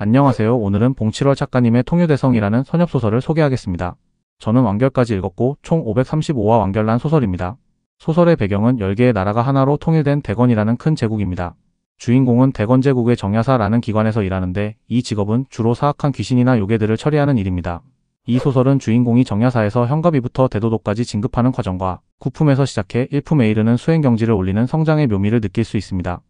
안녕하세요. 오늘은 봉칠월 작가님의 통유대성이라는 선엽소설을 소개하겠습니다. 저는 완결까지 읽었고 총 535화 완결난 소설입니다. 소설의 배경은 10개의 나라가 하나로 통일된 대건이라는 큰 제국입니다. 주인공은 대건제국의 정야사라는 기관에서 일하는데 이 직업은 주로 사악한 귀신이나 요괴들을 처리하는 일입니다. 이 소설은 주인공이 정야사에서 현갑위부터 대도독까지 진급하는 과정과 구품에서 시작해 일품에 이르는 수행경지를 올리는 성장의 묘미를 느낄 수 있습니다.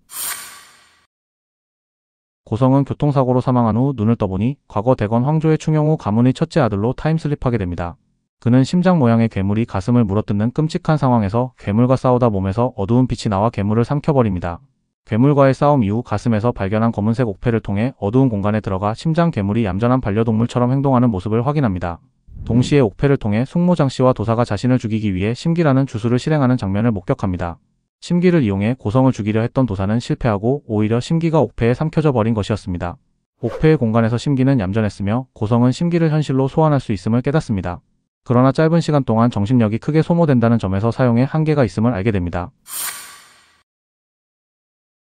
고성은 교통사고로 사망한 후 눈을 떠보니 과거 대건 황조의 충영후 가문의 첫째 아들로 타임슬립하게 됩니다. 그는 심장 모양의 괴물이 가슴을 물어뜯는 끔찍한 상황에서 괴물과 싸우다 몸에서 어두운 빛이 나와 괴물을 삼켜버립니다. 괴물과의 싸움 이후 가슴에서 발견한 검은색 옥패를 통해 어두운 공간에 들어가 심장 괴물이 얌전한 반려동물처럼 행동하는 모습을 확인합니다. 동시에 옥패를 통해 숙모장 씨와 도사가 자신을 죽이기 위해 심기라는 주술을 실행하는 장면을 목격합니다. 심기를 이용해 고성을 죽이려 했던 도사는 실패하고 오히려 심기가 옥패에 삼켜져 버린 것이었습니다. 옥패의 공간에서 심기는 얌전했으며 고성은 심기를 현실로 소환할 수 있음을 깨닫습니다. 그러나 짧은 시간 동안 정신력이 크게 소모된다는 점에서 사용에 한계가 있음을 알게 됩니다.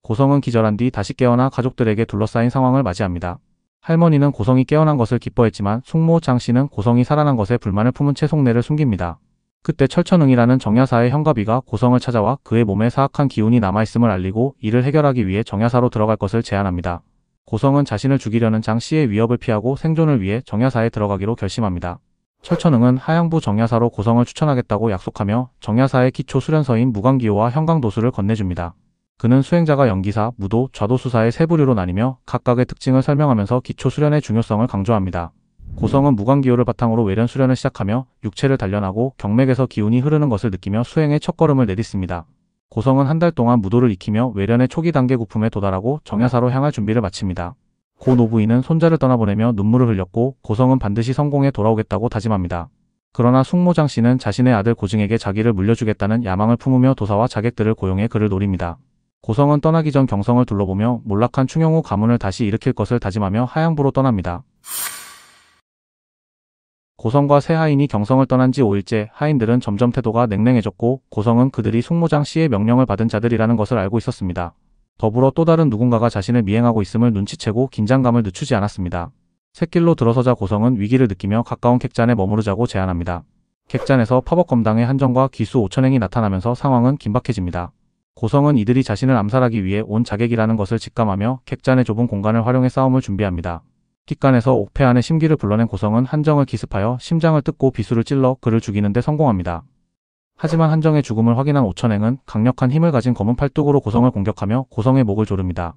고성은 기절한 뒤 다시 깨어나 가족들에게 둘러싸인 상황을 맞이합니다. 할머니는 고성이 깨어난 것을 기뻐했지만 숙모 장 씨는 고성이 살아난 것에 불만을 품은 채 속내를 숨깁니다. 그때 철천응이라는 정야사의 현갑위가 고성을 찾아와 그의 몸에 사악한 기운이 남아있음을 알리고 이를 해결하기 위해 정야사로 들어갈 것을 제안합니다. 고성은 자신을 죽이려는 장 씨의 위협을 피하고 생존을 위해 정야사에 들어가기로 결심합니다. 철천응은 하양부 정야사로 고성을 추천하겠다고 약속하며 정야사의 기초 수련서인 무광기호와 현강도수를 건네줍니다. 그는 수행자가 연기사, 무도, 좌도수사의 세 부류로 나뉘며 각각의 특징을 설명하면서 기초 수련의 중요성을 강조합니다. 고성은 무광기호를 바탕으로 외련 수련을 시작하며 육체를 단련하고 경맥에서 기운이 흐르는 것을 느끼며 수행의 첫걸음을 내딛습니다. 고성은 한 달 동안 무도를 익히며 외련의 초기 단계 구품에 도달하고 정야사로 향할 준비를 마칩니다. 고 노부인은 손자를 떠나보내며 눈물을 흘렸고 고성은 반드시 성공해 돌아오겠다고 다짐합니다. 그러나 숙모장 씨는 자신의 아들 고증에게 자기를 물려주겠다는 야망을 품으며 도사와 자객들을 고용해 그를 노립니다. 고성은 떠나기 전 경성을 둘러보며 몰락한 충영후 가문을 다시 일으킬 것을 다짐하며 하양부로 떠납니다. 고성과 새 하인이 경성을 떠난 지 5일째 하인들은 점점 태도가 냉랭해졌고 고성은 그들이 숙모장 씨의 명령을 받은 자들이라는 것을 알고 있었습니다. 더불어 또 다른 누군가가 자신을 미행하고 있음을 눈치채고 긴장감을 늦추지 않았습니다. 샛길로 들어서자 고성은 위기를 느끼며 가까운 객잔에 머무르자고 제안합니다. 객잔에서 파법검당의 한정과 기수 5천행이 나타나면서 상황은 긴박해집니다. 고성은 이들이 자신을 암살하기 위해 온 자객이라는 것을 직감하며 객잔의 좁은 공간을 활용해 싸움을 준비합니다. 뒷간에서 옥패 안에 심기를 불러낸 고성은 한정을 기습하여 심장을 뜯고 비수를 찔러 그를 죽이는 데 성공합니다. 하지만 한정의 죽음을 확인한 5천행은 강력한 힘을 가진 검은 팔뚝으로 고성을 공격하며 고성의 목을 조릅니다.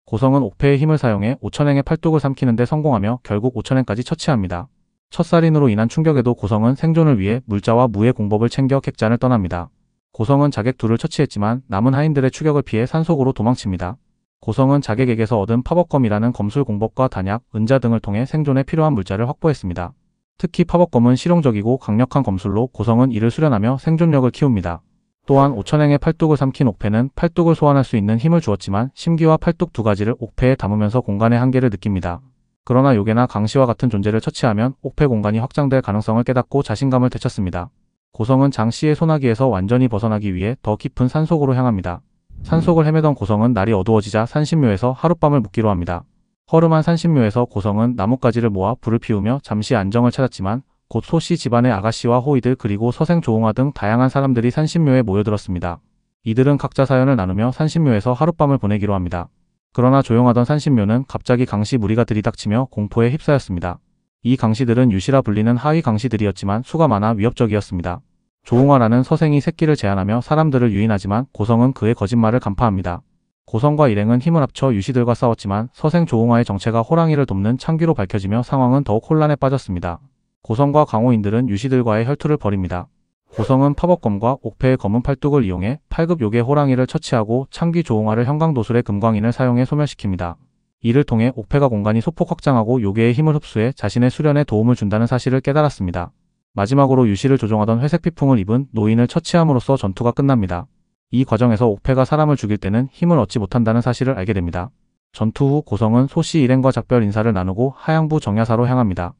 고성은 옥패의 힘을 사용해 5천행의 팔뚝을 삼키는 데 성공하며 결국 5천행까지 처치합니다. 첫살인으로 인한 충격에도 고성은 생존을 위해 물자와 무의 공법을 챙겨 객잔을 떠납니다. 고성은 자객 둘을 처치했지만 남은 하인들의 추격을 피해 산속으로 도망칩니다. 고성은 자객에게서 얻은 파법검이라는 검술 공법과 단약, 은자 등을 통해 생존에 필요한 물자를 확보했습니다. 특히 파법검은 실용적이고 강력한 검술로 고성은 이를 수련하며 생존력을 키웁니다. 또한 5천행의 팔뚝을 삼킨 옥패는 팔뚝을 소환할 수 있는 힘을 주었지만 심기와 팔뚝 두 가지를 옥패에 담으면서 공간의 한계를 느낍니다. 그러나 요괴나 강시와 같은 존재를 처치하면 옥패 공간이 확장될 가능성을 깨닫고 자신감을 되찾습니다. 고성은 장 씨의 소나기에서 완전히 벗어나기 위해 더 깊은 산속으로 향합니다. 산속을 헤매던 고성은 날이 어두워지자 산신묘에서 하룻밤을 묵기로 합니다. 허름한 산신묘에서 고성은 나뭇가지를 모아 불을 피우며 잠시 안정을 찾았지만 곧 소씨 집안의 아가씨와 호이들 그리고 서생 조홍화 등 다양한 사람들이 산신묘에 모여들었습니다. 이들은 각자 사연을 나누며 산신묘에서 하룻밤을 보내기로 합니다. 그러나 조용하던 산신묘는 갑자기 강시 무리가 들이닥치며 공포에 휩싸였습니다. 이 강시들은 유시라 불리는 하위 강시들이었지만 수가 많아 위협적이었습니다. 조홍화라는 서생이 새끼를 제안하며 사람들을 유인하지만 고성은 그의 거짓말을 간파합니다. 고성과 일행은 힘을 합쳐 유시들과 싸웠지만 서생 조홍화의 정체가 호랑이를 돕는 창귀로 밝혀지며 상황은 더욱 혼란에 빠졌습니다. 고성과 강호인들은 유시들과의 혈투를 벌입니다. 고성은 파법검과 옥패의 검은 팔뚝을 이용해 8급 요괴 호랑이를 처치하고 창귀 조홍화를 현강도술의 금광인을 사용해 소멸시킵니다. 이를 통해 옥패가 공간이 소폭 확장하고 요괴의 힘을 흡수해 자신의 수련에 도움을 준다는 사실을 깨달았습니다. 마지막으로 유시를 조종하던 회색 피풍을 입은 노인을 처치함으로써 전투가 끝납니다. 이 과정에서 옥패가 사람을 죽일 때는 힘을 얻지 못한다는 사실을 알게 됩니다. 전투 후 고성은 소씨 일행과 작별 인사를 나누고 하양부 정야사로 향합니다.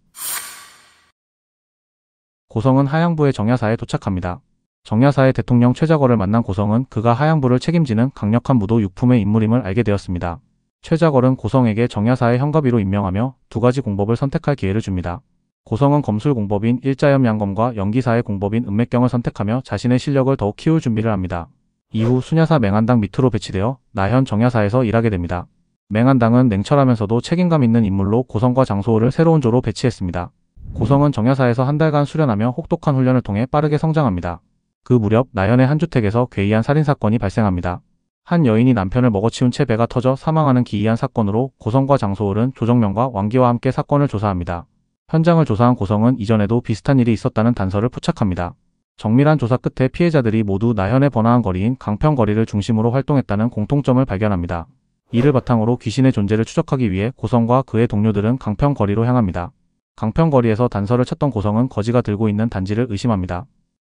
고성은 하양부의 정야사에 도착합니다. 정야사의 대통령 최자거를 만난 고성은 그가 하양부를 책임지는 강력한 무도 육품의 인물임을 알게 되었습니다. 최자걸은 고성에게 정야사의 형가비로 임명하며 두 가지 공법을 선택할 기회를 줍니다. 고성은 검술 공법인 일자염 양검과 연기사의 공법인 은맥경을 선택하며 자신의 실력을 더욱 키울 준비를 합니다. 이후 수냐사 맹한당 밑으로 배치되어 나현 정야사에서 일하게 됩니다. 맹한당은 냉철하면서도 책임감 있는 인물로 고성과 장소호를 새로운 조로 배치했습니다. 고성은 정야사에서 한 달간 수련하며 혹독한 훈련을 통해 빠르게 성장합니다. 그 무렵 나현의 한 주택에서 괴이한 살인사건이 발생합니다. 한 여인이 남편을 먹어치운 채 배가 터져 사망하는 기이한 사건으로 고성과 장소홀은 조정명과 왕기와 함께 사건을 조사합니다. 현장을 조사한 고성은 이전에도 비슷한 일이 있었다는 단서를 포착합니다. 정밀한 조사 끝에 피해자들이 모두 나현의 번화한 거리인 강평거리를 중심으로 활동했다는 공통점을 발견합니다. 이를 바탕으로 귀신의 존재를 추적하기 위해 고성과 그의 동료들은 강평거리로 향합니다. 강평거리에서 단서를 찾던 고성은 거지가 들고 있는 단지를 의심합니다.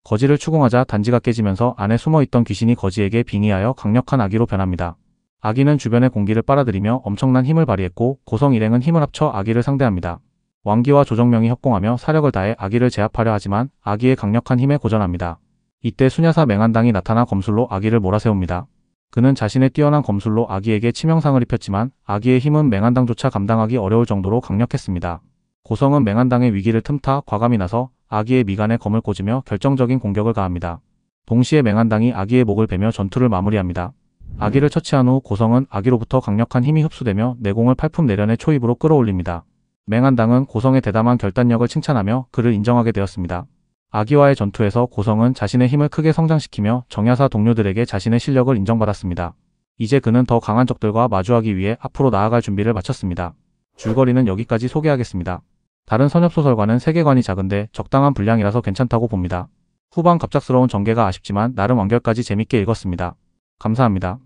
거지를 추궁하자 단지가 깨지면서 안에 숨어있던 귀신이 거지에게 빙의하여 강력한 아기로 변합니다. 아기는 주변의 공기를 빨아들이며 엄청난 힘을 발휘했고 고성 일행은 힘을 합쳐 아기를 상대합니다. 왕기와 조정명이 협공하며 사력을 다해 아기를 제압하려 하지만 아기의 강력한 힘에 고전합니다. 이때 수냐사 맹한당이 나타나 검술로 아기를 몰아세웁니다. 그는 자신의 뛰어난 검술로 아기에게 치명상을 입혔지만 아기의 힘은 맹한당조차 감당하기 어려울 정도로 강력했습니다. 고성은 맹한당의 위기를 틈타 과감히 나서 아기의 미간에 검을 꽂으며 결정적인 공격을 가합니다. 동시에 맹한당이 아기의 목을 베며 전투를 마무리합니다. 아기를 처치한 후 고성은 아기로부터 강력한 힘이 흡수되며 내공을 팔품 내련의 초입으로 끌어올립니다. 맹한당은 고성의 대담한 결단력을 칭찬하며 그를 인정하게 되었습니다. 아기와의 전투에서 고성은 자신의 힘을 크게 성장시키며 정야사 동료들에게 자신의 실력을 인정받았습니다. 이제 그는 더 강한 적들과 마주하기 위해 앞으로 나아갈 준비를 마쳤습니다. 줄거리는 여기까지 소개하겠습니다. 다른 선엽소설과는 세계관이 작은데 적당한 분량이라서 괜찮다고 봅니다. 후반 갑작스러운 전개가 아쉽지만 나름 완결까지 재밌게 읽었습니다. 감사합니다.